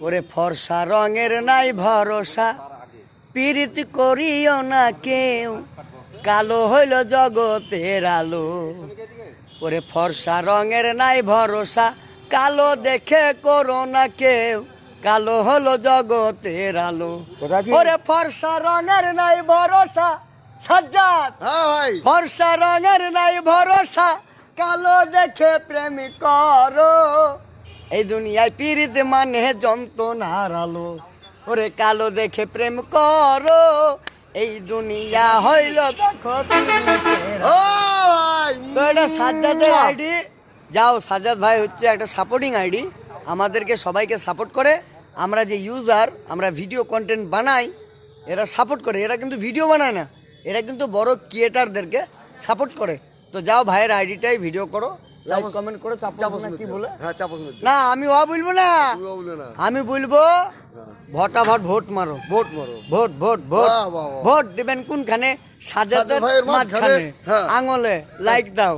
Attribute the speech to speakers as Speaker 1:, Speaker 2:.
Speaker 1: ওরে ফর্সা রঙের নাই ভরসা, পীড়িত করিও না কেউ, কালো হইল জগতের আলো। ওরে ফর্সা রঙের নাই ভরসা, কালো দেখে করো না কেউ, কালো হলো জগতের আলো। ওরে ফর্সা রঙের নাই ভরসা, সাজ্জাদ ফর্সা রঙের নাই ভরসা, কালো দেখে প্রেম করো, এই দুনিয়ায় পীড়িত মানে যন্ত্রণার আলো। ওরে কালো দেখে প্রেম করো, এই দুনিয়া হইল দেখো পীড়িতের আলো। তো এটা সাজ্জাদের আইডি। যাও, সাজ্জাদ ভাই হচ্ছে একটা সাপোর্টিং আইডি, আমাদেরকে সবাইকে সাপোর্ট করে। আমরা যে ইউজার, আমরা ভিডিও কন্টেন্ট বানাই, এরা সাপোর্ট করে। এরা কিন্তু ভিডিও বানায় না, এরা কিন্তু বড় ক্রিয়েটারদেরকে সাপোর্ট করে। তো যাও, ভাইয়ের আইডিটাই ভিডিও করো, লাইক কমেন্ট করো। কি বলে না, আমি বলবো না, আমি বলবো ভটাভট ভোট মারো, ভোট মারো, ভোট ভোট ভোট ভোট দিবেন কোনখানে? সাজ্জাদের মাঝখানে আঙুলে লাইক দাও।